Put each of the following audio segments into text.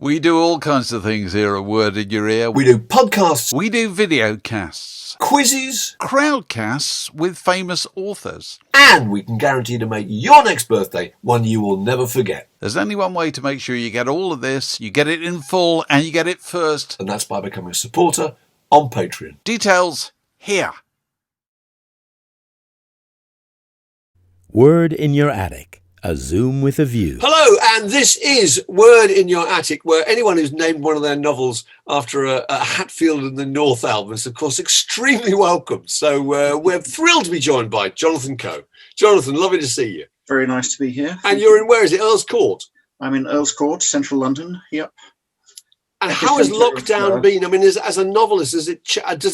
We do all kinds of things here at Word in Your Ear. We do podcasts. We do video casts. Quizzes. Crowdcasts with famous authors. And we can guarantee to make your next birthday one you will never forget. There's only one way to make sure you get all of this, you get it in full, and you get it first. And that's by becoming a supporter on Patreon. Details here. Word in Your Attic. A Zoom with a View. Hello, and this is Word in Your Attic, where anyone who's named one of their novels after a Hatfield and the North album is, of course, extremely welcome. So we're thrilled to be joined by Jonathan Coe. Jonathan, lovely to see you. Very nice to be here. And you're in, where is it, Earl's Court? I'm in Earl's Court, central London. Yep. And how has lockdown been? I mean, as a novelist, does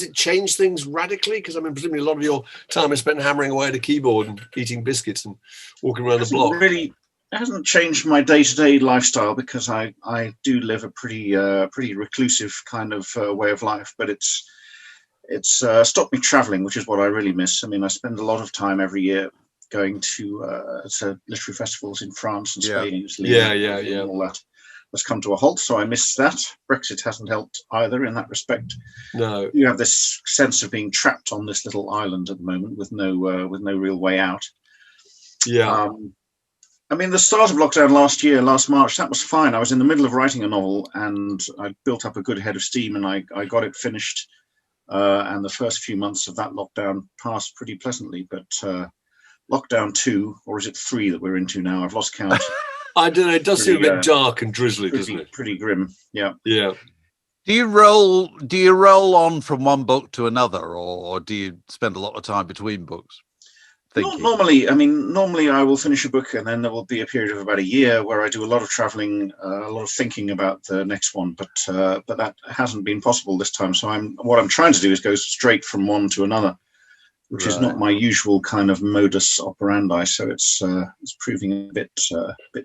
it change things radically? Because I mean, presumably a lot of your time is spent hammering away at a keyboard and eating biscuits and walking around the block. It hasn't changed my day-to-day lifestyle because I do live a pretty reclusive kind of way of life. But it's stopped me travelling, which is what I really miss. I mean, I spend a lot of time every year going to literary festivals in France and Spain. Yeah. All that has come to a halt, so I miss that. Brexit hasn't helped either in that respect. No, you have this sense of being trapped on this little island at the moment with no real way out. Yeah. I mean, the start of lockdown last March, that was fine. I was in the middle of writing a novel, and I built up a good head of steam, and I got it finished. And the first few months of that lockdown passed pretty pleasantly. But lockdown 2, or is it 3 that we're into now? I've lost count. I don't know. It does seem a bit dark and drizzly, doesn't it? Pretty grim. Yeah. Yeah. Do you roll on from one book to another, or do you spend a lot of time between books? Not normally. I mean, normally I will finish a book and then there will be a period of about a year where I do a lot of traveling, a lot of thinking about the next one. But that hasn't been possible this time. So what I'm trying to do is go straight from one to another, which is not my usual kind of modus operandi. So it's proving a bit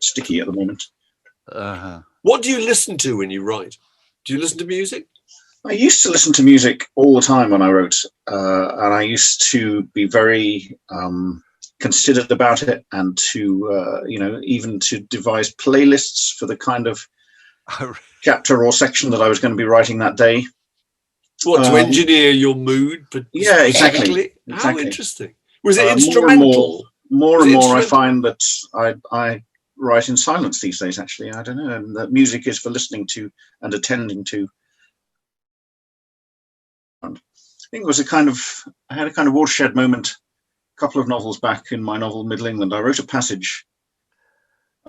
sticky at the moment. What do you listen to when you write? Do you listen to music? I used to listen to music all the time when I wrote, and I used to be very considered about it, and to even to devise playlists for the kind of chapter or section that I was going to be writing that day. What, to engineer your mood? Yeah, exactly. How interesting. Was it instrumental? More and more, I find that I write in silence these days, actually. I don't know. And that music is for listening to and attending to. I think it was I had a kind of watershed moment a couple of novels back in my novel, Middle England. I wrote a passage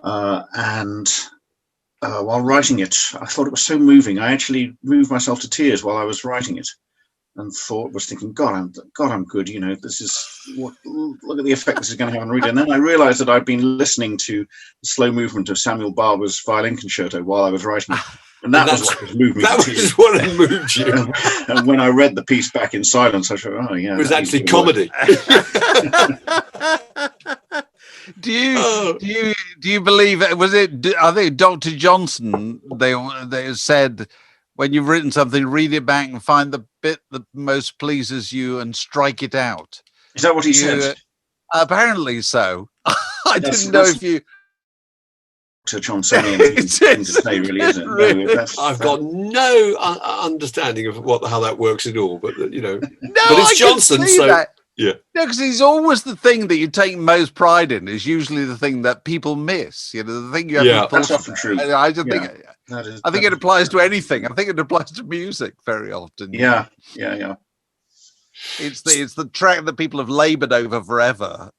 and while writing it, I thought it was so moving. I actually moved myself to tears while I was writing it, and was thinking, God, I'm good. You know, this is look at the effect this is going to have on reader. And then I realised that I'd been listening to the slow movement of Samuel Barber's violin concerto while I was writing it, and that was what was moving. That was what had moved you. And when I read the piece back in silence, I thought, oh yeah, it was actually comedy. Do you believe it? Was it? I think Dr. Johnson. They said, when you've written something, read it back and find the bit that most pleases you and strike it out. Is that what he said? Apparently so. I didn't know if you. Dr. Johnsonian thing to say, really, isn't it? Really? No, I've got no understanding of how that works at all. But but I it's Johnson, so. That. Yeah, because he's always the thing that you take most pride in is usually the thing that people miss. You know, the thing you have. Yeah, that's often true. I just think. I think it applies to anything. I think it applies to music very often. Yeah. It's the track that people have laboured over forever,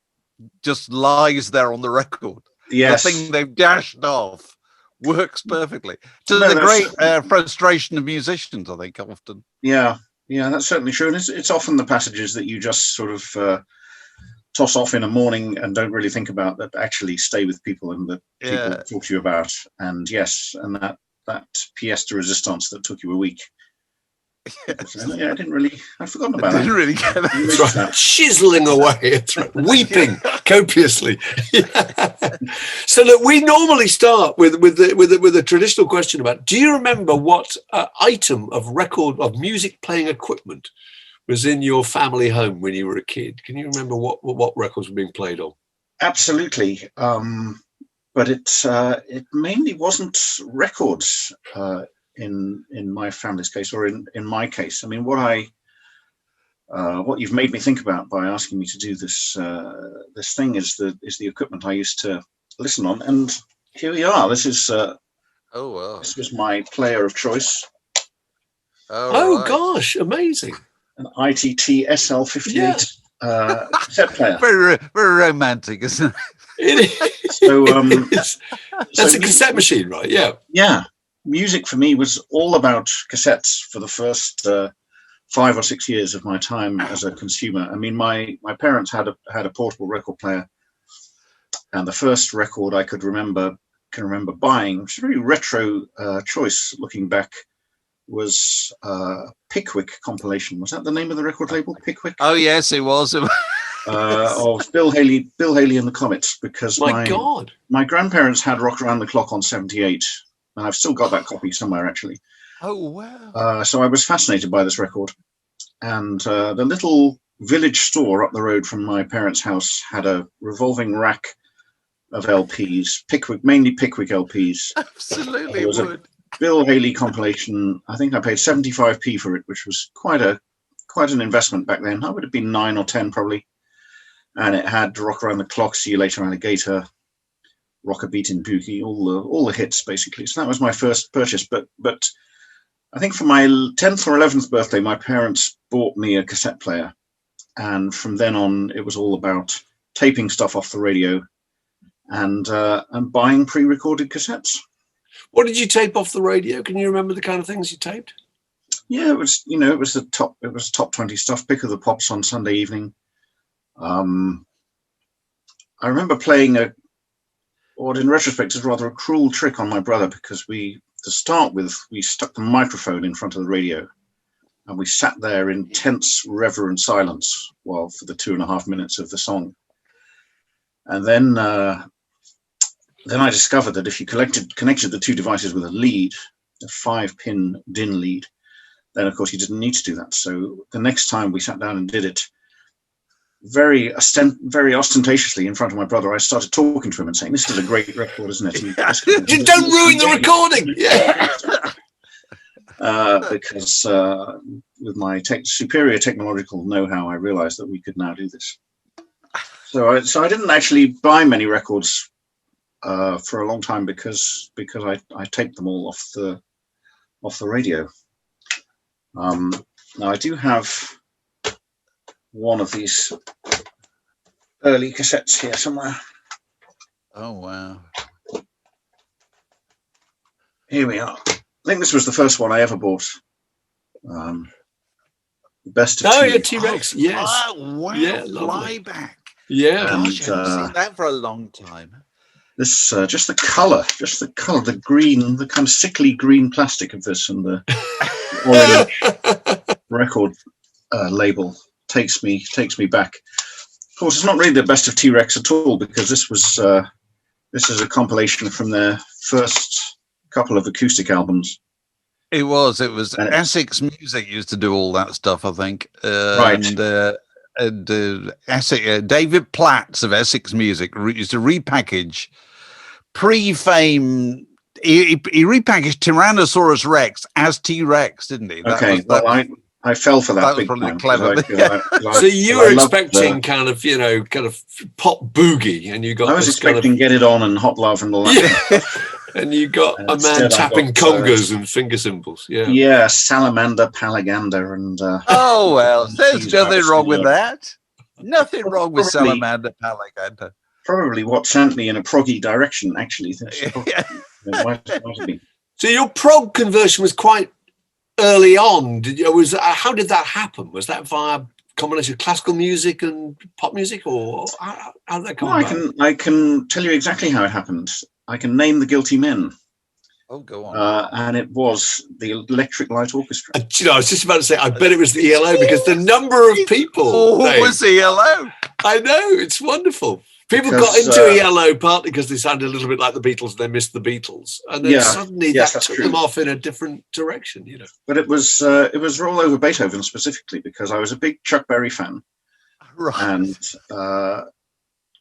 just lies there on the record. Yes. The thing they've dashed off works perfectly. To the great frustration of musicians, I think, often. Yeah, that's certainly true. And it's often the passages that you just sort of toss off in a morning and don't really think about, that actually stay with people and that people talk to you about. And yes, and that pièce de résistance that took you a week. Yes. I'd forgotten about that. I didn't really get that. Right. Chiseling away, weeping copiously. So look, we normally start with a traditional question about: do you remember what item of music playing equipment was in your family home when you were a kid? Can you remember what records were being played on? Absolutely. but it mainly wasn't records in my family's case, or in my case. I mean, what you've made me think about by asking me to do this this thing is the equipment I used to listen on, and here we are. This is this was my player of choice. Oh gosh, amazing! An ITT SL58 cassette player. Very romantic, isn't it? It is. So that's a cassette machine, right? Yeah. Yeah. Music for me was all about cassettes for the first 5 or 6 years of my time as a consumer. I mean, my parents had a portable record player, and the first record I can remember buying, which is a very retro choice looking back, was Pickwick compilation. Was that the name of the record label, Pickwick? Oh yes, it was. Of Bill Haley and the Comets, because my grandparents had Rock Around the Clock on 78, and I've still got that copy somewhere actually. Oh wow! So I was fascinated by this record, and the little village store up the road from my parents' house had a revolving rack of LPs, mainly Pickwick LPs. Absolutely, it was a Bill Haley compilation. I think I paid 75p for it, which was quite an investment back then. I would have been 9 or 10 probably. And it had Rock Around the Clock, See You Later Alligator, Rock a Beatin' Boogie, all the hits basically. So that was my first purchase. But I think for my 10th or 11th birthday, my parents bought me a cassette player, and from then on, it was all about taping stuff off the radio and buying pre-recorded cassettes. What did you tape off the radio? Can you remember the kind of things you taped? Yeah, it was the top 20 stuff. Pick of the Pops on Sunday evening. I remember playing what in retrospect is rather a cruel trick on my brother, because we stuck the microphone in front of the radio, and we sat there in tense, reverent silence for the 2.5 minutes of the song. And then I discovered that if you connected the two devices with a lead, a 5-pin DIN lead, then of course you didn't need to do that. So the next time we sat down and did it, very ostentatiously in front of my brother, I started talking to him and saying, "This is a great record, isn't it?" You don't ruin the recording. Yeah. Because with my superior technological know-how, I realized that we could now do this. So I didn't actually buy many records for a long time because I taped them all off the radio. Now I do have one of these early cassettes here somewhere. Oh wow! Here we are. I think this was the first one I ever bought. The best of T.Rex. Yes. Oh, wow! Yeah, flyback. Yeah. Gosh, I haven't seen that for a long time. This just the color, the green, the kind of sickly green plastic of this, and the orange record label takes me back. Of course, it's not really the best of T.Rex at all, because this is a compilation from their first couple of acoustic albums. It was Essex Music used to do all that stuff, I think. Right. And David Platts of Essex Music used to repackage pre-fame. He repackaged Tyrannosaurus Rex as T.Rex, didn't he? I fell for that. That was big probably time, clever. So you were expecting kind of pop boogie, and you got. I was expecting Get It On and Hot Love and all that. Yeah. And you got a man tapping congas and finger cymbals. Yeah. Yeah, Salamander, Palagander, and. Oh well, there's nothing wrong with that. Nothing wrong with Salamander, Palagander. Probably what sent me in a proggy direction, actually. So your prog conversion was quite early on. How did that happen? Was that via a combination of classical music and pop music, or how did that come about? I can tell you exactly how it happened. I can name the guilty men. Oh, go on. And it was the Electric Light Orchestra. I was just about to say, I bet it was the ELO, because the number of people. Oh, was the ELO? I know, it's wonderful. People got into ELO partly because they sounded a little bit like the Beatles and they missed the Beatles. And then suddenly that took them off in a different direction, But it was Roll Over Beethoven specifically, because I was a big Chuck Berry fan. Right. And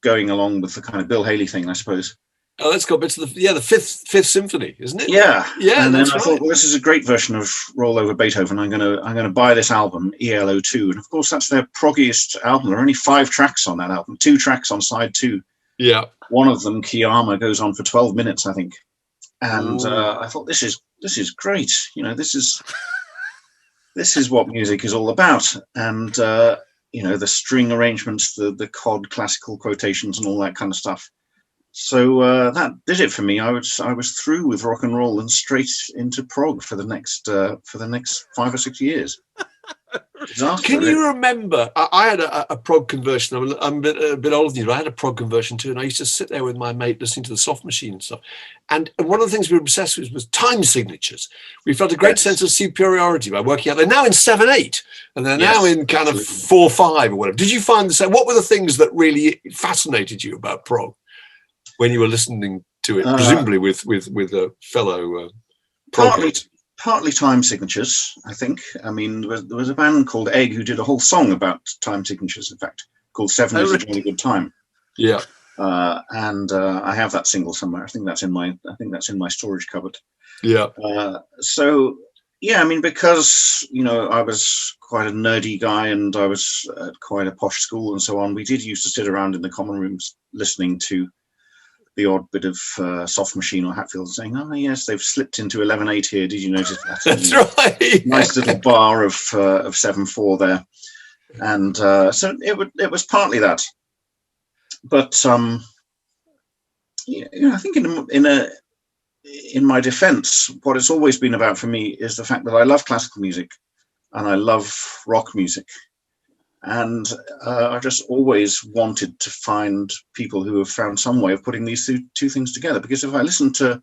going along with the kind of Bill Haley thing, I suppose, Oh, that's got bits of the fifth symphony, isn't it? Yeah, yeah. And that's then I thought, well, this is a great version of Roll Over Beethoven. I'm gonna buy this album, ELO2, and of course that's their proggiest album. There are only 5 tracks on that album, 2 tracks on side 2. Yeah. One of them, Kiyama, goes on for 12 minutes, I think. And I thought, this is great. You know, this is what music is all about. And you know, the string arrangements, the chord classical quotations, and all that kind of stuff. So that did it for me. I was through with rock and roll and straight into prog for the next 5 or 6 years. Disaster, Can you remember? I had a prog conversion. I'm a bit older than you, but I had a prog conversion too, and I used to sit there with my mate listening to the soft machine and stuff. And one of the things we were obsessed with was time signatures. We felt a great sense of superiority by working out. They're now in 7/8, and they're now in kind of 4/5 or whatever. Did you find the same? What were the things that really fascinated you about prog when you were listening to it, presumably with a fellow prog? Partly time signatures, I think. I mean, there was a band called Egg who did a whole song about time signatures, in fact, called 7 is a Really Good Time. Yeah. And I have that single somewhere. I think that's in my storage cupboard. Yeah. So yeah, I mean, because, you know, I was quite a nerdy guy and I was at quite a posh school and so on, we did used to sit around in the common rooms listening to the odd bit of soft machine or Hatfield saying, "Oh yes, they've slipped into 11/8 here. Did you notice that?" That's right. Nice little bar of 7/4 there, and so it was partly that. But you know, I think in my defence, what it's always been about for me is the fact that I love classical music and I love rock music. And I just always wanted to find people who have found some way of putting these two things together. Because if I listen to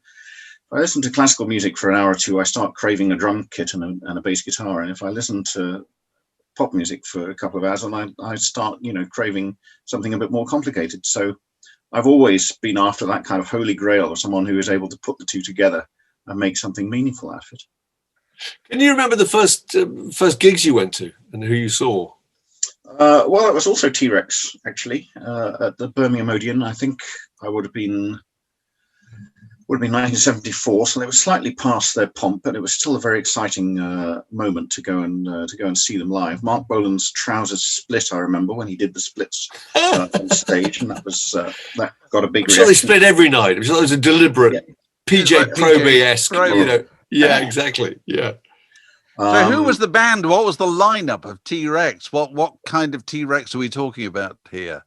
classical music for an hour or two, I start craving a drum kit and a bass guitar. And if I listen to pop music for a couple of hours, and I start, you know, craving something a bit more complicated. So I've always been after that kind of holy grail of someone who is able to put the two together and make something meaningful out of it. Can you remember the first gigs you went to and who you saw? Well, it was also T.Rex, actually, at the Birmingham Odeon. I think I would have been 1974, so they were slightly past their pomp, but it was still a very exciting moment to go and see them live. Mark Bolan's trousers split, I remember, when he did the splits on stage, and that got a big reaction. I'm sure they split every night. It was a deliberate PJ Proby-esque, you know. Yeah, exactly. Yeah. So who was the band? What was the lineup of T.Rex? What kind of T.Rex are we talking about here?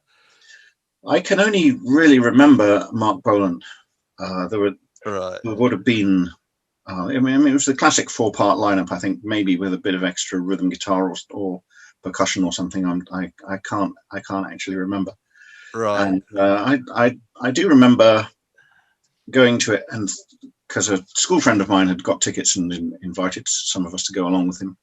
I can only really remember Mark Bolan. There would have been. I mean, it was the classic 4-part lineup. I think maybe with a bit of extra rhythm guitar or percussion or something. I can't actually remember. Right. And I do remember going to it, and because a school friend of mine had got tickets and invited some of us to go along with him.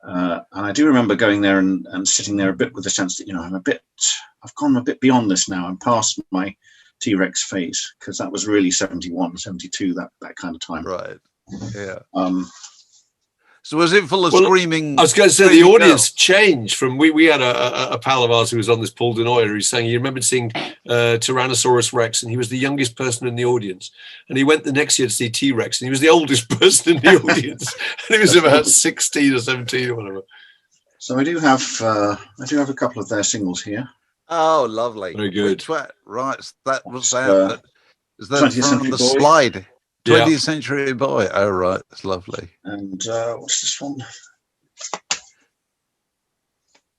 And I do remember going there and sitting there a bit with the sense that, you know, I've gone a bit beyond this now. I'm past my T.Rex phase, because that was really 71, 72, that kind of time. Right. Yeah. So was it full of screaming? I was going to say the audience changed from we had a pal of ours who was on this, Paul Denoyer, who's saying he remembered seeing Tyrannosaurus Rex, and he was the youngest person in the audience. And he went the next year to see T.Rex, and he was the oldest person in the audience. And he was about 16 or 17 or whatever. So I do have a couple of their singles here. Oh, lovely! Very good. Right, that was that. Is that 20th on Century the Boy. slide? 20th Century Boy. Oh, right, that's lovely. And what's this one?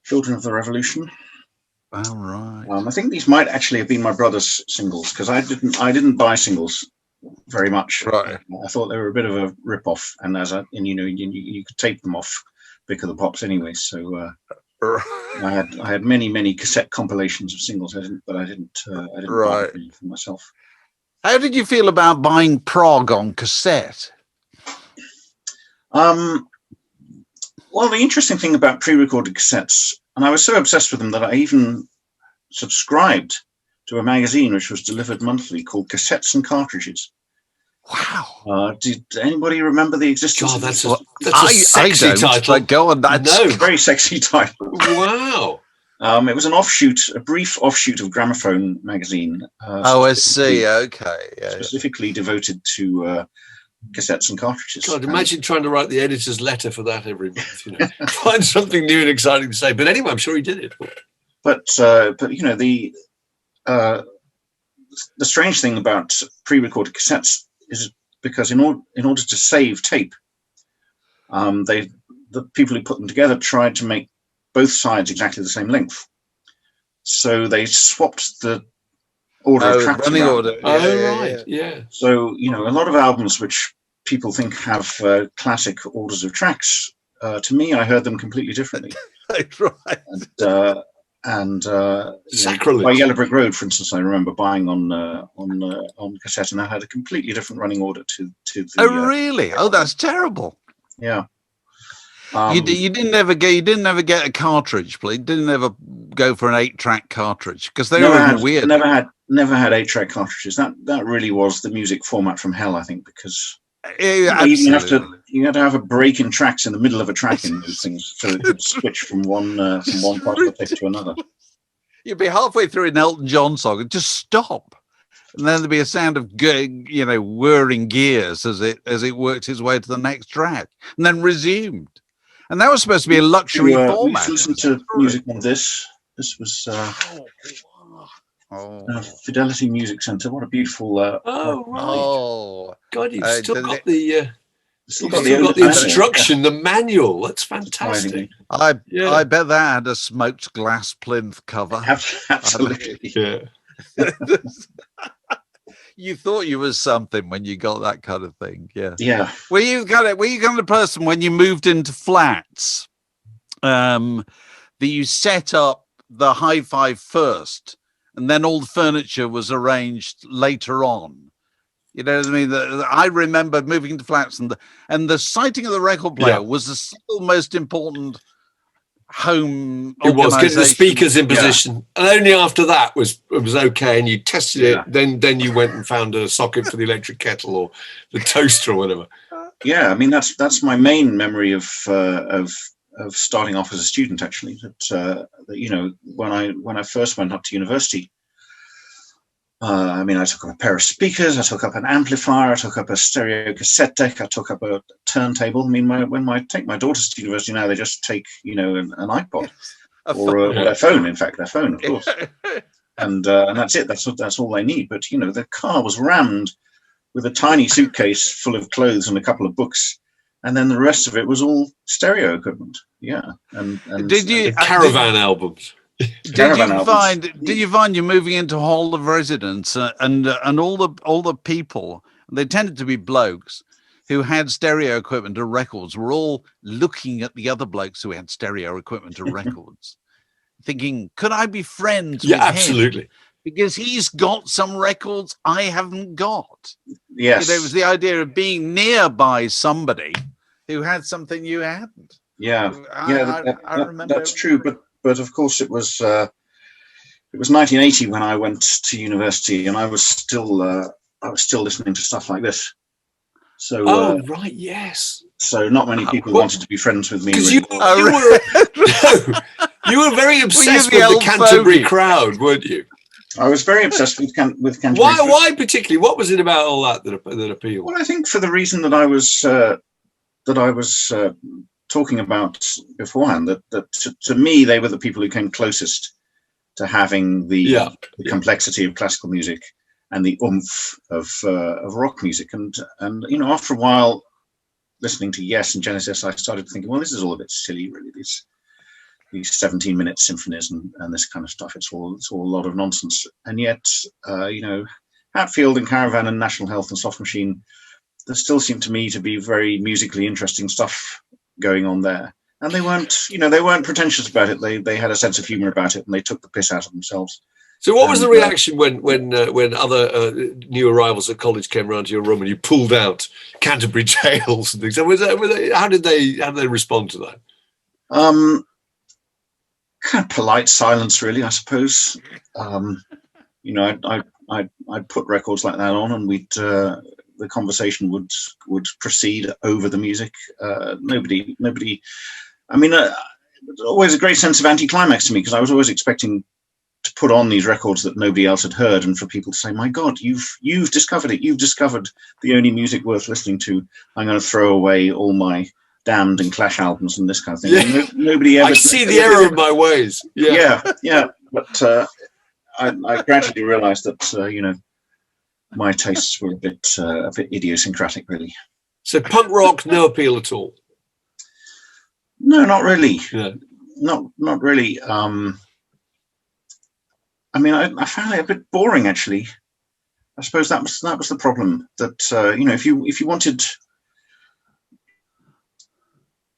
Children of the Revolution. Oh, right. I think these might actually have been my brother's singles, because I didn't buy singles very much. Right. I thought they were a bit of a rip-off, and you know, you could tape them off Bick of the Pops anyway. So I had many cassette compilations of singles. I didn't buy them for myself. How did you feel about buying prog on cassette? Well, the interesting thing about pre-recorded cassettes, and I was so obsessed with them that I even subscribed to a magazine which was delivered monthly called Cassettes and Cartridges. Wow. Did anybody remember the existence of that's this? a sexy title. Go on, that's very sexy title. Wow. It was a brief offshoot of Gramophone magazine. I see. Okay. Yeah. Specifically devoted to cassettes and cartridges. God, imagine trying to write the editor's letter for that every month. Find something new and exciting to say. But anyway, I'm sure he did it. But the strange thing about pre-recorded cassettes is because in order to save tape, the people who put them together tried to make both sides exactly the same length. So they swapped the order of tracks running around. order. Yeah. So, a lot of albums which people think have classic orders of tracks, to me, I heard them completely differently. Right. And Sacrilege. by Yellow Brick Road, for instance, I remember buying on cassette, and I had a completely different running order to the. Oh, really? Oh, that's terrible. Yeah. You didn't ever get a cartridge, please. Didn't ever go for an 8-track cartridge because they were weird. Never had 8-track cartridges. That really was the music format from hell, I think, because you had to have a break in tracks in the middle of a track in those things so it could switch from one part of the tape to another. You'd be halfway through an Elton John song and just stop. And then there'd be a sound of whirring gears as it worked its way to the next track, and then resumed. And that was supposed to be a luxury format. We listened to music on this. This was Fidelity Music Centre. What a beautiful! Right. Oh, God, you've still got the instruction, the manual. That's fantastic. I bet that had a smoked glass plinth cover. Absolutely. Yeah. You thought you was something when you got that kind of thing. Yeah. Were you kind of person when you moved into flats that you set up the hi-fi first and then all the furniture was arranged later on? You know what I mean? I remember moving into flats and the sighting of the record player was the single most important home. It was getting the speakers in position, and only after that it was okay, and you tested it. Then you went and found a socket for the electric kettle or the toaster or whatever. Yeah, I mean that's my main memory of starting off as a student. Actually, that when I first went up to university. I took up a pair of speakers, I took up an amplifier, I took up a stereo cassette deck, I took up a turntable. I mean, when I take my daughters to university now, they just take, an iPod or their phone, in fact, their phone, of course. And that's it. That's all they need. But, the car was rammed with a tiny suitcase full of clothes and a couple of books. And then the rest of it was all stereo equipment. Yeah. And did you caravan albums? Did you find you're moving into hall of residence and all the people, they tended to be blokes who had stereo equipment and records, were all looking at the other blokes who had stereo equipment and records, thinking, could I be friends with him? Absolutely. Because he's got some records I haven't got. Yes. There was the idea of being nearby somebody who had something you hadn't. Yeah. I remember that's true, but of course it was 1980 when I went to university, and I was still listening to stuff like this. So right, yes. So not many people wanted to be friends with me. Because you were very obsessed with the Canterbury crowd, weren't you? I was very obsessed with Canterbury. Why particularly? What was it about all that appealed? Well, I think for the reason that I was talking about beforehand, that to me they were the people who came closest to having the complexity of classical music and the oomph of rock music, and after a while listening to Yes and Genesis, I started thinking, well, this is all a bit silly, really. These 17-minute symphonies and this kind of stuff. It's all a lot of nonsense. And yet, Hatfield and Caravan and National Health and Soft Machine, there still seemed to me to be very musically interesting stuff going on there. And they weren't pretentious about it. They had a sense of humor about it, and they took the piss out of themselves. So what was the reaction when other new arrivals at college came around to your room and you pulled out Canterbury Tales and things? How did they respond to that? Kind of polite silence, really, I suppose. I'd put records like that on, and the conversation would proceed over the music. Nobody. I mean, was always a great sense of anticlimax to me, because I was always expecting to put on these records that nobody else had heard, and for people to say, "My God, you've discovered it. You've discovered the only music worth listening to. I'm going to throw away all my Damned and Clash albums and this kind of thing." Yeah. Nobody ever. I see the error of my ways. Yeah. But I gradually realised that my tastes were a bit idiosyncratic, really. So punk rock, no appeal at all. No, not really. Yeah. Not really. I mean, I found it a bit boring, actually. I suppose that was the problem. That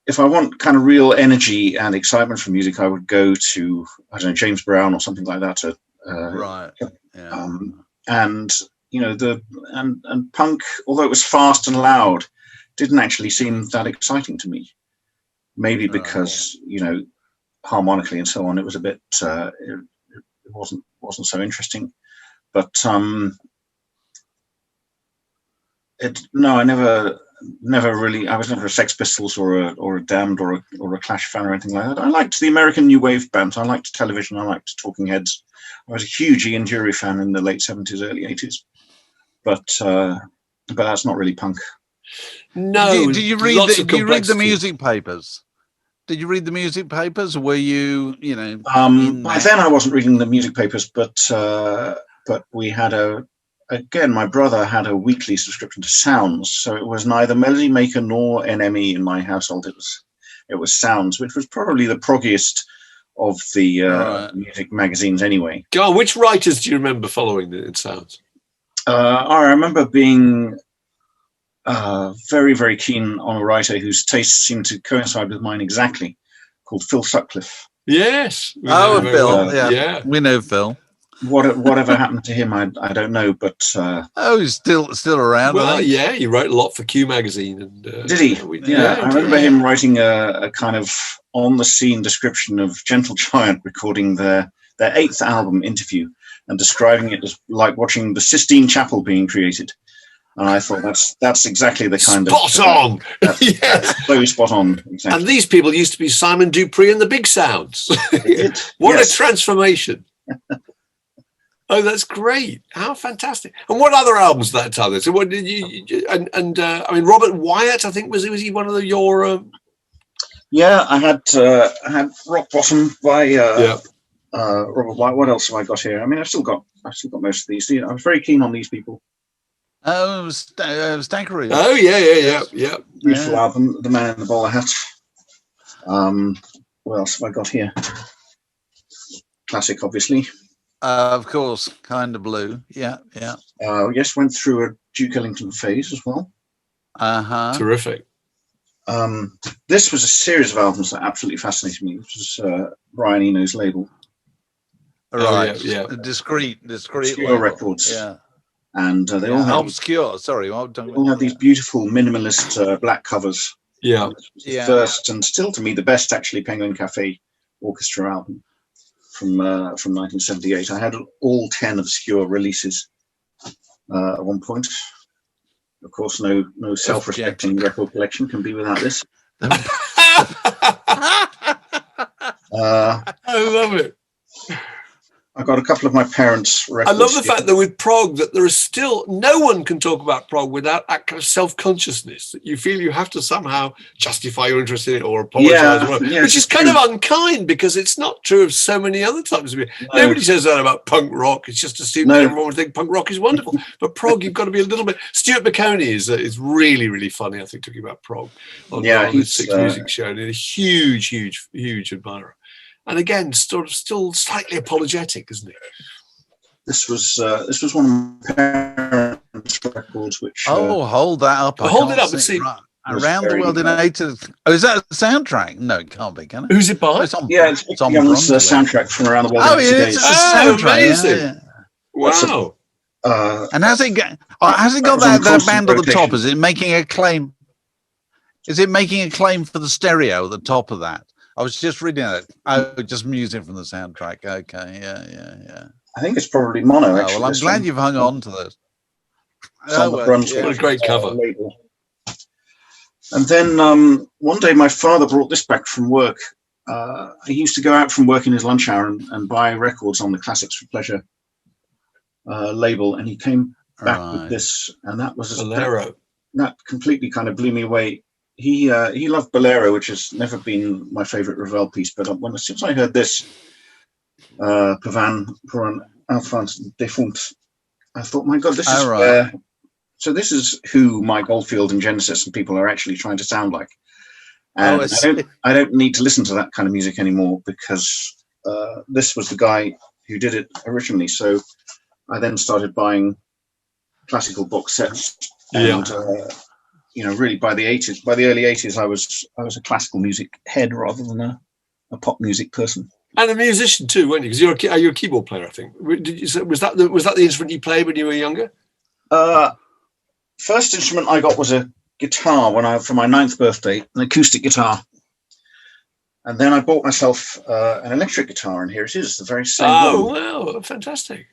if I want kind of real energy and excitement from music, I would go to, I don't know, James Brown or something like that. Right. Yeah. And and punk, although it was fast and loud, didn't actually seem that exciting to me. Maybe because harmonically and so on, it was a bit. It wasn't so interesting, but I never really. I was never a Sex Pistols or a Damned or a Clash fan or anything like that. I liked the American new wave bands. I liked Television. I liked Talking Heads. I was a huge Ian Dury fan in the late 70s, early 80s, but that's not really punk. No. Did you read the music papers? Did you read the music papers? Were you, by then I wasn't reading the music papers, but we had my brother had a weekly subscription to Sounds, so it was neither Melody Maker nor NME in my household. It was Sounds, which was probably the proggiest of the music magazines anyway. God, which writers do you remember following in Sounds? I remember being very, very keen on a writer whose tastes seemed to coincide with mine exactly, called Phil Sutcliffe. Yes. Phil. Yeah, we know Phil. Whatever happened to him, I don't know, but he's still around. Well, yeah, he wrote a lot for Q magazine, and did he? I remember him writing a kind of on the scene description of Gentle Giant recording their 8th album, Interview, and describing it as like watching the Sistine Chapel being created. And I thought that's exactly the kind spot on. Yes, so spot on. Exactly. And these people used to be Simon Dupree and the Big Sounds. What a transformation! Oh, that's great! How fantastic! And what other albums that time? So, what did you? I mean, Robert Wyatt, I think was he one of your? Yeah, I had Rock Bottom by Robert Wyatt. What else have I got here? I mean, I've still got most of these. I was very keen on these people. Oh, Stankery. Oh, yeah. Beautiful album, The Man in the Bowler Hat. What else have I got here? Classic, obviously. Of course, Kind of Blue. Yeah. Yes, went through a Duke Ellington phase as well. Terrific. This was a series of albums that absolutely fascinated me, which was Brian Eno's label. Right. Yeah. Discreet Records. Yeah. And they all have obscure. Sorry, they all have these beautiful minimalist black covers. Yeah. The first and still to me the best actually Penguin Cafe orchestra album from 1978. I had all 10 obscure releases at one point. Of course, no self-respecting record collection can be without this. I love it. I got a couple of my parents' records. I love the fact that with prog, that there is still no one can talk about prog without that kind of self-consciousness that you feel you have to somehow justify your interest in it or apologize, which is kind of unkind because it's not true of so many other types of music. No. Nobody says that about punk rock. It's just assumed that everyone would think punk rock is wonderful. But prog, you've got to be a little bit. Stuart McConey is really, really funny, I think, talking about prog on his Six Music show. And a huge admirer. And again, sort of still slightly apologetic, isn't it? This was one of my parents' records, which hold that up! Hold it up and see. Around the World in 8. Oh, is that a soundtrack? No, it can't be, can it? Who's it by? It's on Young's soundtrack from Around the World. Oh, it's a soundtrack. Amazing! Yeah. Wow. And has it got that band at the top? Is it making a claim? Is it making a claim for the stereo at the top of that? I was just reading it. Oh, just music from the soundtrack. Okay, yeah. I think it's probably mono. Actually, well, I'm glad you've hung on to this. What a great cover. And then one day my father brought this back from work. he used to go out from work in his lunch hour and buy records on the Classics for Pleasure label, and he came back with this, and that was Bolero. That completely kind of blew me away. He loved Bolero, which has never been my favorite Ravel piece, but as soon as I heard this, Pavane pour un enfant défunt, I thought, my God, this is where. So this is who Mike Oldfield and Genesis and people are actually trying to sound like. And I don't need to listen to that kind of music anymore, because this was the guy who did it originally. So I then started buying classical box sets, and really by the early 80s, I was a classical music head rather than a pop music person. And a musician too, weren't you? Because you're a keyboard player, I think. Was that the instrument you played when you were younger? First instrument I got was a guitar for my 9th birthday, an acoustic guitar. And then I bought myself an electric guitar, and here it is, the very same one. Oh, wow, fantastic.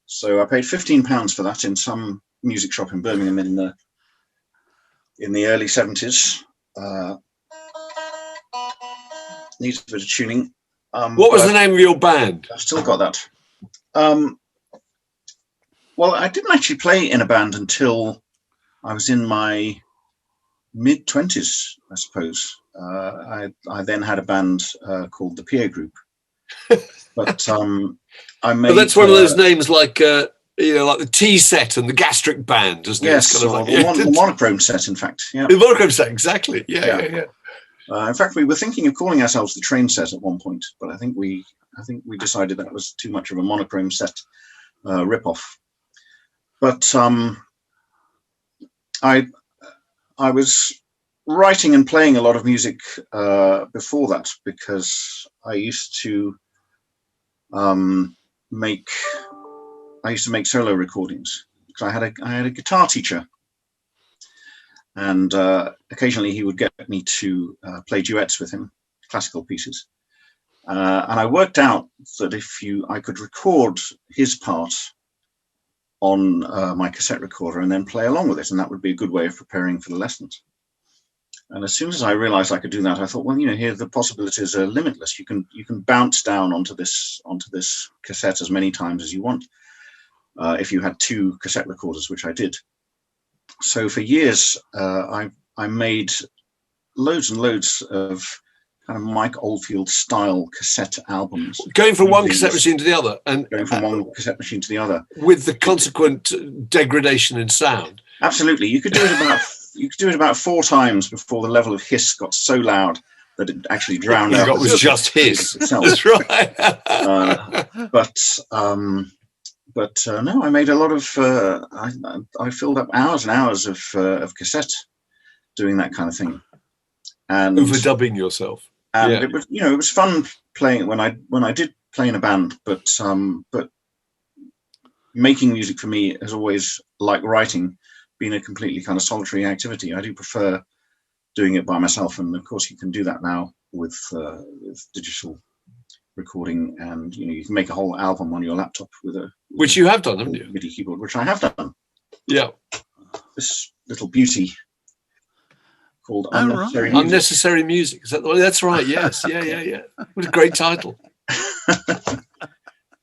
So I paid £15 for that in some music shop in Birmingham in the early 70s. Needs a bit of tuning. What was the name of your band? I've still got that. Well, I didn't actually play in a band until I was in my mid-20s, I suppose. I then had a band called the Peer Group. But I made... But that's one of those names like like the Tea Set and the Gastric Band, isn't it? Yes, kind of the Monochrome Set, in fact. Yeah. The Monochrome Set, exactly. Yeah. In fact, we were thinking of calling ourselves the Train Set at one point, but I think we decided that was too much of a Monochrome Set rip-off. But I was writing and playing a lot of music before that, because I used to make solo recordings, because I had a guitar teacher, and occasionally he would get me to play duets with him, classical pieces, and I worked out that I could record his part on my cassette recorder and then play along with it, and that would be a good way of preparing for the lessons. And as soon as I realized I could do that, I thought, well, here the possibilities are limitless. You can bounce down onto this cassette as many times as you want, if you had 2 cassette recorders, which I did. So for years, I made loads and loads of kind of Mike Oldfield style cassette albums. Going from one cassette machine to the other, and going from one cassette machine to the other, with the consequent degradation in sound. Absolutely, you could do it about 4 times before the level of hiss got so loud that it actually drowned out. It was just hiss. That's right. But no, I made a lot of. I filled up hours and hours of cassette doing that kind of thing, and overdubbing yourself. And it was, it was fun playing when I did play in a band. But making music for me has always, like writing, been a completely kind of solitary activity. I do prefer doing it by myself, and of course you can do that now with digital recording, and you can make a whole album on your laptop with which you have done, haven't you? MIDI keyboard, which I have done. Yeah, this little beauty called Unnecessary Music. Unnecessary Music. Is that the one? That's right. Yes. Yeah. What a great title.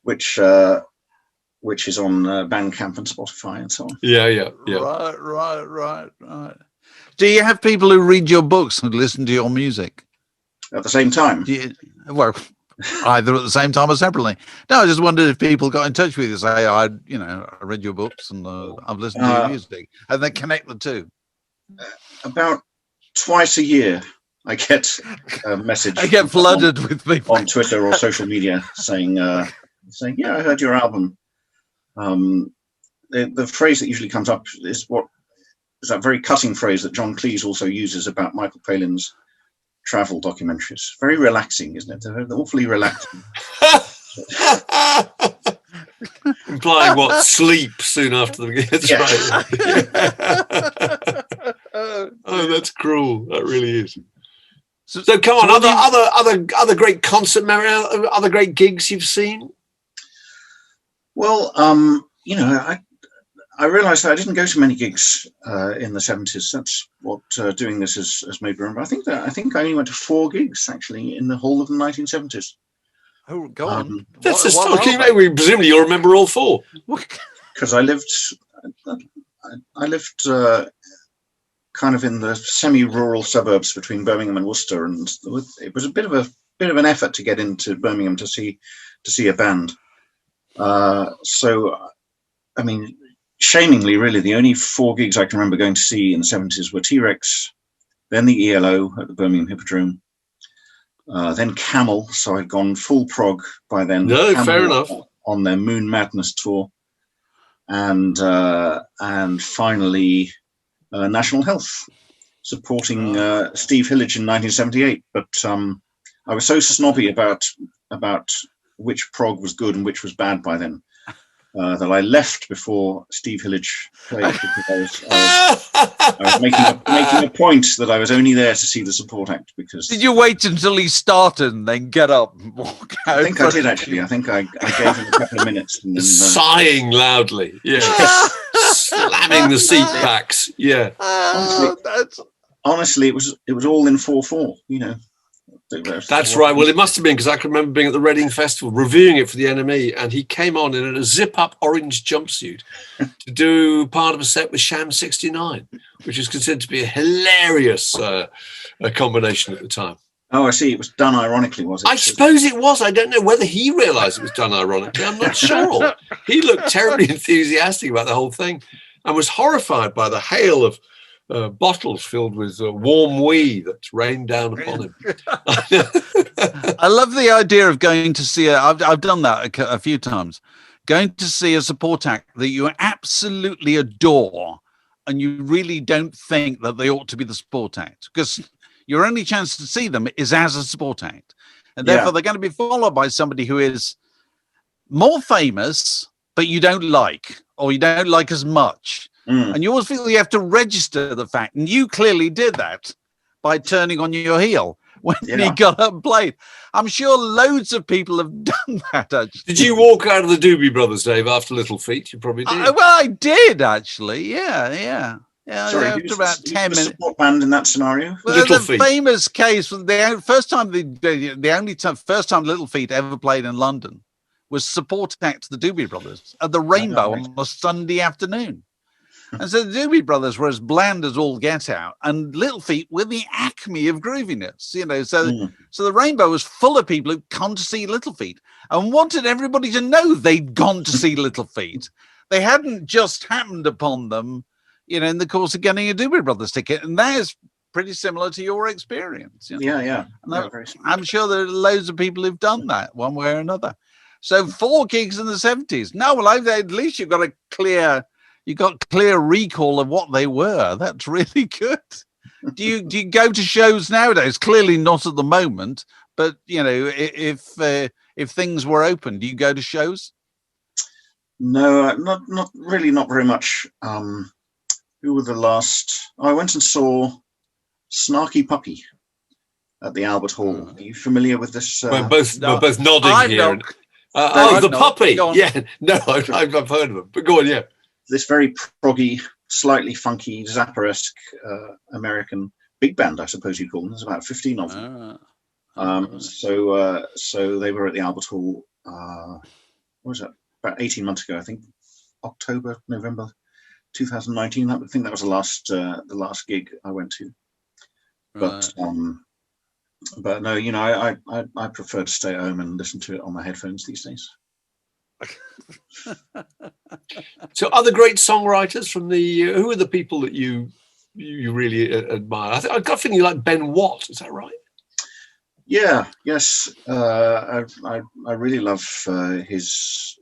Which is on Bandcamp and Spotify and so on. Yeah. Right. Do you have people who read your books and listen to your music at the same time? Well, either at the same time or separately. No, I just wondered if people got in touch with you, say, I read your books and I've listened to your music, and they connect the two. About twice a year, I get a message. I get flooded with people on Twitter or social media saying, yeah, I heard your album. The phrase that usually comes up is that very cutting phrase that John Cleese also uses about Michael Palin's travel documentaries. Very relaxing, isn't it? They're awfully relaxing. Implying what? Sleep soon after the beginning. That's right. Oh, that's cruel. That really is. So come on, other great concert memory, other great gigs you've seen? Well, I I realised that I didn't go to many gigs in the 70s. That's what doing this has made me remember. I think I only went to 4 gigs actually in the whole of the 1970s. Oh, go on. That's astonishing. Presumably, you'll remember all 4. Because I lived kind of in the semi-rural suburbs between Birmingham and Worcester, and it was a bit of an effort to get into Birmingham to see a band. So, I mean, shamingly, really, the only 4 gigs I can remember going to see in the 70s were T.Rex, then the ELO at the Birmingham Hippodrome, then Camel. So I'd gone full prog by then. No, Camel fair enough. On their Moon Madness tour, and finally National Health, supporting Steve Hillage in 1978. But I was so snobby about which prog was good and which was bad by then, that I left before Steve Hillage played, because I was making a point that I was only there to see the support act. Because did you wait until he started and then get up and walk out? I think I did actually. I think I gave him a couple of minutes and then, sighing loudly, slamming the seat backs, honestly, it was all in 4/4, you know. That's right. Well, it must have been, because I can remember being at the Reading Festival reviewing it for the NME, and he came on in a zip-up orange jumpsuit to do part of a set with Sham 69, which is considered to be a hilarious combination at the time. Oh, I see. It was done ironically, was it? I suppose it was. I don't know whether he realised it was done ironically. I'm not sure. He looked terribly enthusiastic about the whole thing and was horrified by the hail of bottles filled with warm wee that rained down upon him. I love the idea of going to see I've done that a few times. Going to see a support act that you absolutely adore, and you really don't think that they ought to be the support act, because your only chance to see them is as a support act, and therefore they're going to be followed by somebody who is more famous, but you don't like, or you don't like as much. And you always feel you have to register the fact, and you clearly did that by turning on your heel when he got up and played. I'm sure loads of people have done that. Actually. Did you walk out of the Doobie Brothers, Dave, after Little Feat? You probably did. Well, I did actually. Yeah. Sorry, after about 10 minutes. Support band in that scenario. Well, Little the Feat. famous case was the first time first time Little Feat ever played in London was support act to the Doobie Brothers at the Rainbow on a Sunday afternoon. And so the Doobie Brothers were as bland as all get out, and Little Feat were the acme of grooviness, you know. So the Rainbow was full of people who'd come to see Little Feat and wanted everybody to know they'd gone to see Little Feat. They hadn't just happened upon them, you know, in the course of getting a Doobie Brothers ticket. And that is pretty similar to your experience. You know? Yeah. I'm sure there are loads of people who've done that one way or another. So 4 gigs in the 70s. No, well, at least you've got clear recall of what they were. That's really good. Do you go to shows nowadays? Clearly not at the moment, but you know, if things were open, do you go to shows? No, not really, not very much. Who were the last? I went and saw Snarky Puppy at the Albert Hall. Are you familiar with this? We're both nodding here. The puppy. Yeah, no, I've heard of them. But go on, yeah. This very proggy, slightly funky, Zappa-esque American big band, I suppose you'd call them. There's about 15 of them. So they were at the Albert Hall. What was that? About 18 months ago, I think. October, November, 2019. I think that was the last gig I went to. But no, you know, I prefer to stay at home and listen to it on my headphones these days. So other great songwriters from the who are the people that you really admire? I've got a feeling you like Ben Watt. Is that right? Yes. I really love his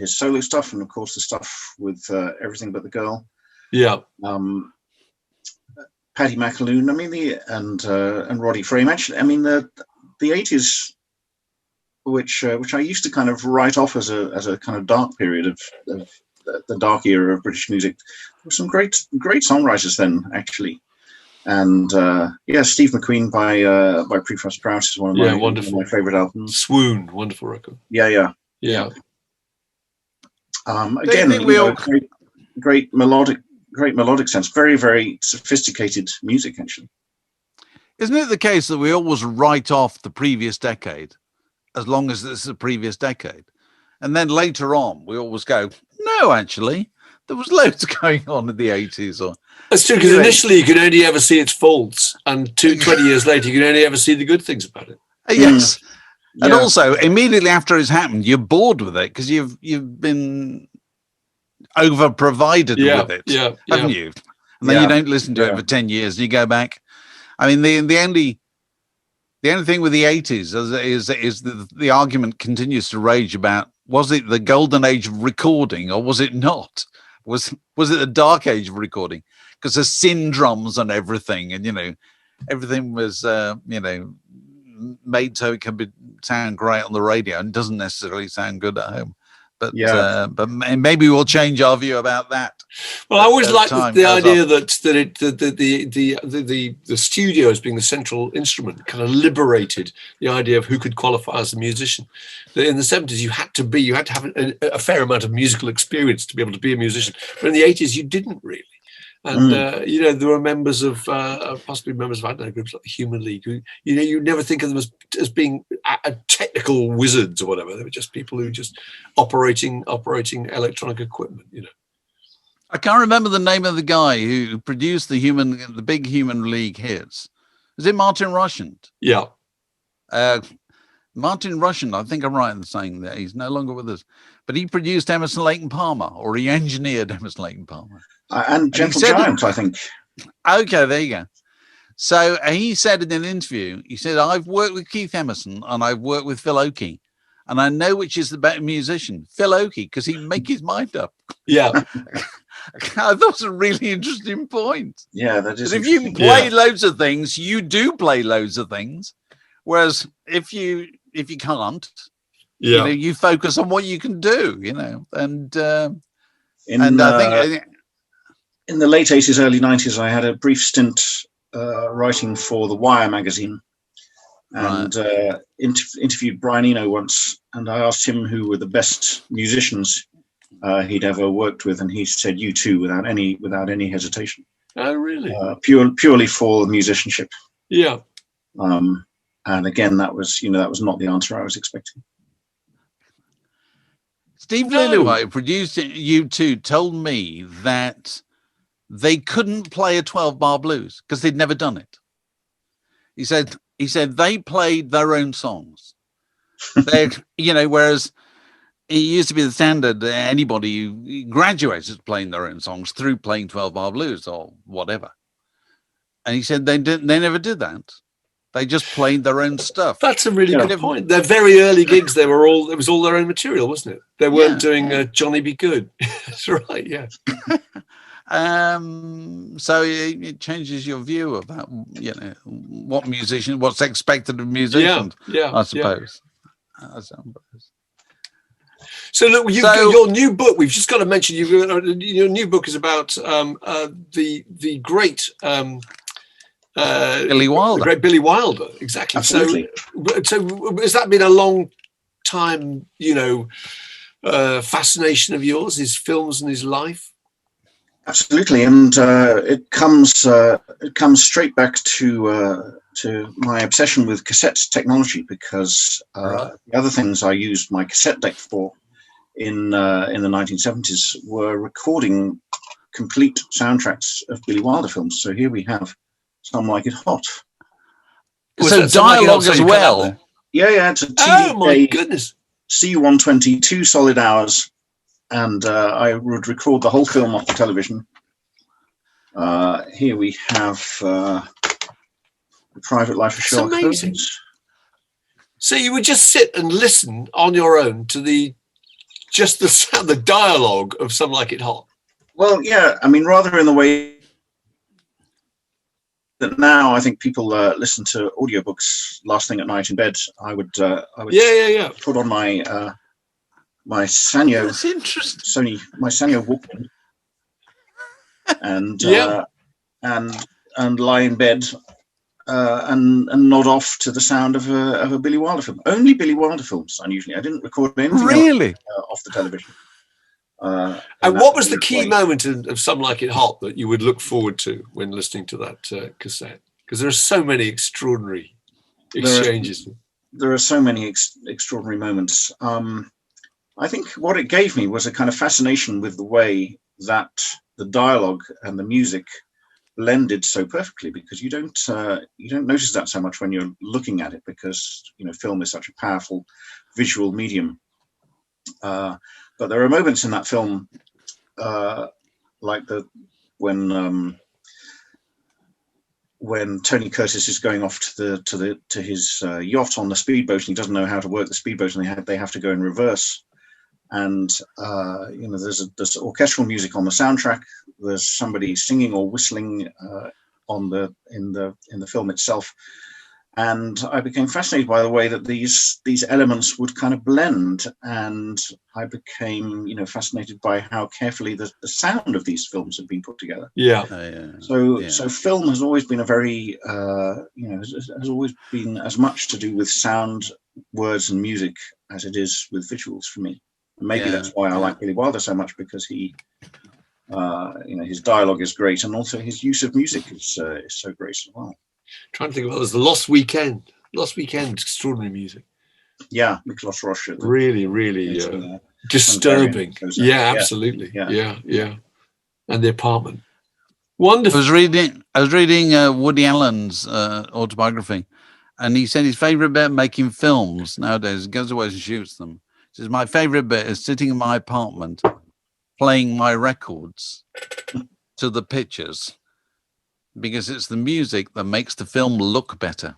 solo stuff, and of course the stuff with Everything But the Girl. Yeah. Paddy McAloon. I mean and Roddy Frame. Actually, I mean the 80s. Which I used to kind of write off as a kind of dark period of the dark era of British music. There were some great songwriters then, actually, and Steve McQueen by Prefast Sprouse is one of my favorite albums. Swoon, wonderful record. Yeah. Again, great melodic sense. Very, very sophisticated music, actually. Isn't it the case that we always write off the previous decade as long as it's the previous decade? And then later on, we always go, no, actually, there was loads going on in the 80s. Or That's true, because initially you could only ever see its faults, and 20 years later you could only ever see the good things about it. Yes. And Yeah. also, immediately after it's happened, you're bored with it because you've been over-provided with it, haven't you? And then you don't listen to it for 10 years. You go back. I mean, the only thing with the 80s is the argument continues to rage about, was it the golden age of recording or was it not? Was it the dark age of recording? Because there's sin drums and everything, and everything was made so it can sound great on the radio and doesn't necessarily sound good at home. But maybe we'll change our view about that. Well, I always like the idea that the studio as being the central instrument kind of liberated the idea of who could qualify as a musician. In the 70s, you had to have a fair amount of musical experience to be able to be a musician. But in the 80s, you didn't really. And there were members of possibly members of, I don't know, groups like the Human League who you never think of them as being technical wizards or whatever. They were just people who just operating electronic equipment. I can't remember the name of the guy who produced the big Human League hits. Is it Martin Rushent? Yeah. Martin Rushent, I think I'm right in saying that he's no longer with us, but he produced Emerson, Lake and Palmer, or he engineered Emerson, Lake and Palmer. And Gentle Giant, I think. Okay, there you go. So he said in an interview, he said, I've worked with Keith Emerson and I've worked with Phil Oakey, and I know which is the better musician, Phil Oakey, because he can make his mind up. Yeah. I thought it was a really interesting point. Yeah, that is. If you play loads of things, you do play loads of things. Whereas if you can't, you focus on what you can do, and I think in the late 80s, early 90s, I had a brief stint writing for the Wire magazine, and interviewed Brian Eno once, and I asked him who were the best musicians he'd ever worked with, and he said U2 without any hesitation. Oh, really? Purely for musicianship. Yeah. And again, that was not the answer I was expecting. Steve Hillage, who produced U2, told me that they couldn't play a 12-bar blues because they'd never done it. He said they played their own songs. Whereas it used to be the standard that anybody who graduated playing their own songs through playing 12-bar blues or whatever. And he said they never did that. They just played their own stuff. That's a really good point. Their very early gigs, it was all their own material, wasn't it? They weren't doing Johnny Be Good. That's right, yeah. So it changes your view about what's expected of musicians. I suppose. So look, your new book. We've just got to mention your new book is about the great. Billy Wilder. The great Billy Wilder, exactly. Absolutely. So has that been a long time, fascination of yours, his films and his life? Absolutely, and it comes straight back to my obsession with cassette technology, because the other things I used my cassette deck for in the 1970s were recording complete soundtracks of Billy Wilder films. So here we have Some Like It Hot. So dialogue as well. Yeah, it's a TDK. Oh my goodness. C120, 2 solid hours, and I would record the whole film off the television. Here we have The Private Life of Sherlock Holmes. So you would just sit and listen on your own to the dialogue of Some Like It Hot. Well, yeah, I mean, rather in the way that now I think people listen to audiobooks last thing at night in bed. I would put on my my Sanyo. That's interesting. My Sanyo Walkman, and lie in bed and nod off to the sound of a Billy Wilder film. Only Billy Wilder films, unusually. I didn't record anything else, off the television. And what was the key moment of Some Like It Hot that you would look forward to when listening to that cassette? Because there are so many extraordinary exchanges. There are so many extraordinary moments. I think what it gave me was a kind of fascination with the way that the dialogue and the music blended so perfectly, because you don't notice that so much when you're looking at it, because film is such a powerful visual medium. But there are moments in that film, like when Tony Curtis is going off to his yacht on the speedboat, and he doesn't know how to work the speedboat, and they have to go in reverse. And there's orchestral music on the soundtrack. There's somebody singing or whistling in the film itself. And I became fascinated by the way that these elements would kind of blend. And I became, fascinated by how carefully the sound of these films had been put together. Yeah. So film has always been a very, has always been as much to do with sound, words, and music as it is with visuals for me. And maybe that's why I like Billy Wilder so much, because he, his dialogue is great, and also his use of music is so great as well. Trying to think about, there's the Lost Weekend, extraordinary music. Yeah, Miklos Roche. Really disturbing. Yeah, absolutely. Yeah. And The Apartment. Wonderful. I was reading Woody Allen's autobiography, and he said his favorite bit of making films nowadays, he goes away and shoots them. He says, my favorite bit is sitting in my apartment, playing my records to the pictures, because it's the music that makes the film look better.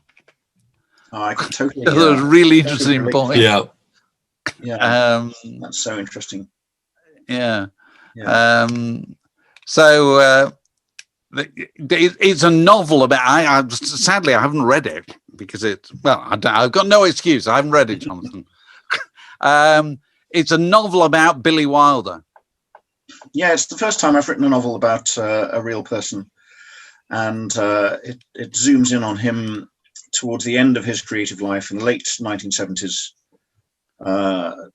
Oh, I can totally. That was a really interesting point. Yeah. That's so interesting. Yeah. So it's a novel about. Sadly, I haven't read it because I've got no excuse. I haven't read it, Jonathan. It's a novel about Billy Wilder. Yeah, it's the first time I've written a novel about a real person. And it zooms in on him towards the end of his creative life in the late 1970s. A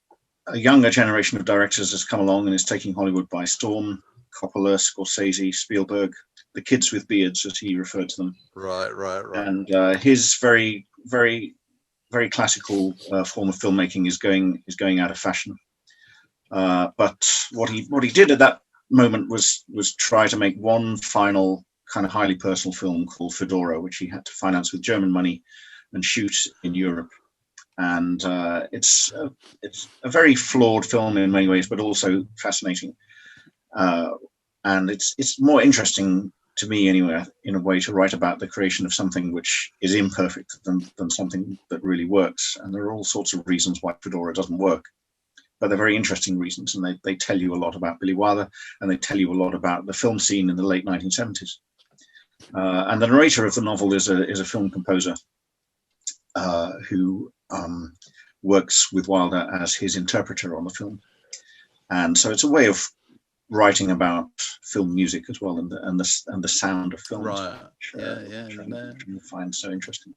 younger generation of directors has come along and is taking Hollywood by storm. Coppola, Scorsese, Spielberg, the kids with beards, as he referred to them. Right. And his very, very, very classical form of filmmaking is going out of fashion. But what he did at that moment was try to make one final kind of highly personal film called Fedora, which he had to finance with German money and shoot in Europe. And it's a very flawed film in many ways, but also fascinating. And it's more interesting to me, anyway, in a way, to write about the creation of something which is imperfect than something that really works. And there are all sorts of reasons why Fedora doesn't work, but they're very interesting reasons, and they tell you a lot about Billy Wilder, and they tell you a lot about the film scene in the late 1970s. And the narrator of the novel is a film composer who works with Wilder as his interpreter on the film, and so it's a way of writing about film music as well, and the sound of film. Right. Which I find so interesting.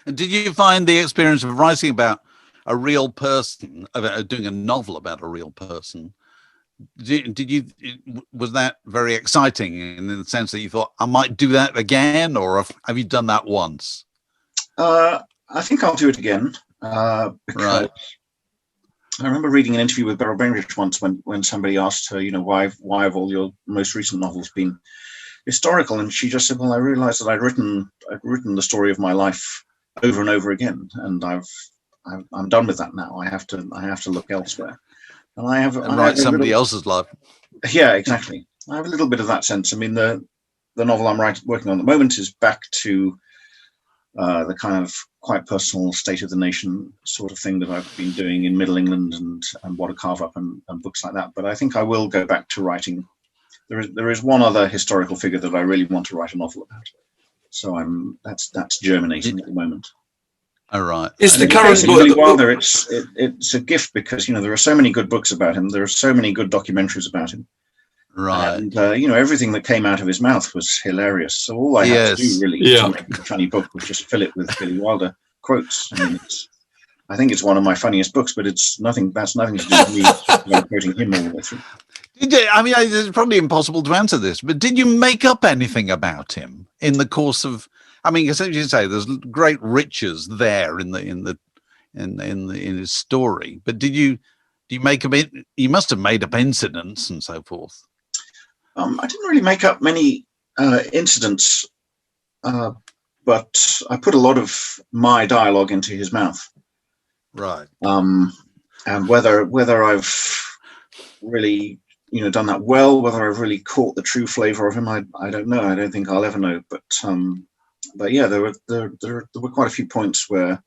And did you find the experience of writing about a real person, doing a novel about a real person? Was that very exciting in the sense that you thought, I might do that again, or have you done that once? I think I'll do it again. Because right. I remember reading an interview with Beryl Bainbridge once when somebody asked her, why have all your most recent novels been historical? And she just said, well, I realized that I'd written the story of my life over and over again, and I'm done with that now. I have to look elsewhere. And I write somebody else's life. Yeah, exactly. I have a little bit of that sense. I mean, the novel I'm working on at the moment is back to the kind of quite personal state of the nation sort of thing that I've been doing in Middle England and What a Carve Up and books like that. But I think I will go back to writing. There is one other historical figure that I really want to write a novel about. So that's germinating at the moment. All right. Is the current Billy Wilder? It's a gift because there are so many good books about him. There are so many good documentaries about him. Right. And everything that came out of his mouth was hilarious. So all I had to do really to make a funny book was just fill it with Billy Wilder quotes. I mean, I think it's one of my funniest books, but it's nothing. That's nothing to do with me quoting him all the way through. I mean, it's probably impossible to answer this, but did you make up anything about him in the course of? I mean, as you say, there's great riches there in his story. But do you make up? You must have made up incidents and so forth. I didn't really make up many incidents, but I put a lot of my dialogue into his mouth. Right. And whether I've really done that well, whether I've really caught the true flavor of him, I don't know. I don't think I'll ever know. But yeah, there were quite a few points where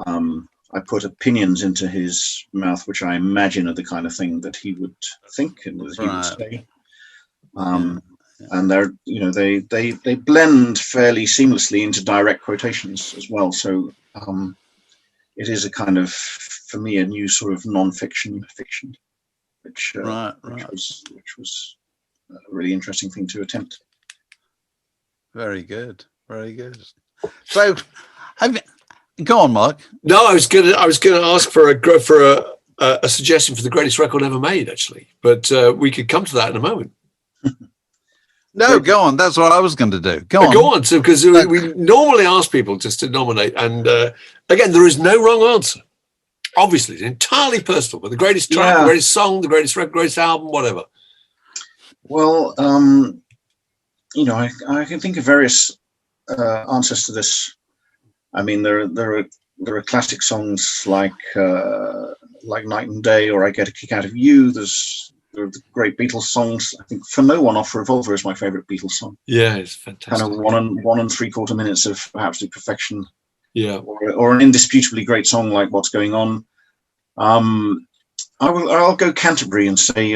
I put opinions into his mouth, which I imagine are the kind of thing that he would think and that he would say. And they blend fairly seamlessly into direct quotations as well. So it is a kind of, for me, a new sort of non-fiction fiction, which was a really interesting thing to attempt. Very good, very good. So, go on, Mark. No, I was gonna ask for a suggestion for the greatest record ever made, actually, but we could come to that in a moment. No, go on. That's what I was going to do. Go on. So, because we normally ask people just to nominate, and again, there is no wrong answer. Obviously, it's entirely personal, but the greatest track, the greatest song, the greatest record, greatest album, whatever. Well, I can think of various answers to this. I mean, there are classic songs like Night and Day, or I Get a Kick Out of You. There are the great Beatles songs. I think For No One Off Revolver is my favorite Beatles song. Yeah, it's fantastic. Kind of 1 and 3/4 minutes of absolute perfection. Yeah. Or an indisputably great song like What's Going On. I'll go Canterbury and say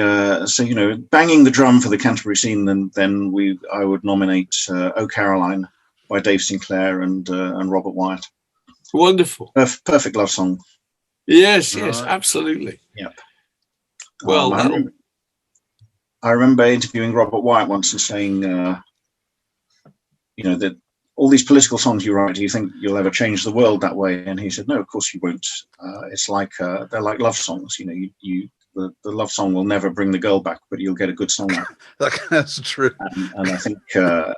banging the drum for the Canterbury scene. Then I would nominate "Oh Caroline" by Dave Sinclair and Robert Wyatt. Wonderful. Perfect love song. Yes, absolutely. Yep. Well, I remember interviewing Robert Wyatt once and saying, that all these political songs you write, do you think you'll ever change the world that way? And he said, no, of course you won't. It's like they're like love songs. The love song will never bring the girl back, but you'll get a good song out. That's true. And I think I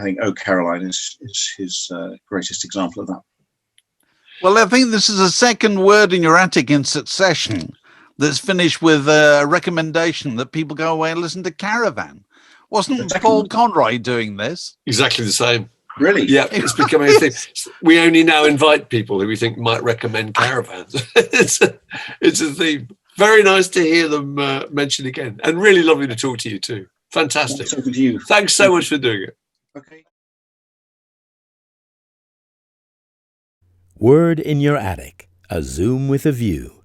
think "Oh Caroline" is his greatest example of that. Well, I think this is the second word in your attic in succession that's finished with a recommendation that people go away and listen to Caravan. Wasn't Paul Conroy doing this? Exactly the same. Really? Yeah, it's becoming a thing. We only now invite people who we think might recommend Caravans. It's a theme. Very nice to hear them mentioned again, and really lovely to talk to you too. Fantastic. Nice talking to you. Thanks so much for doing it. Okay. Word in Your Attic, a Zoom with a View.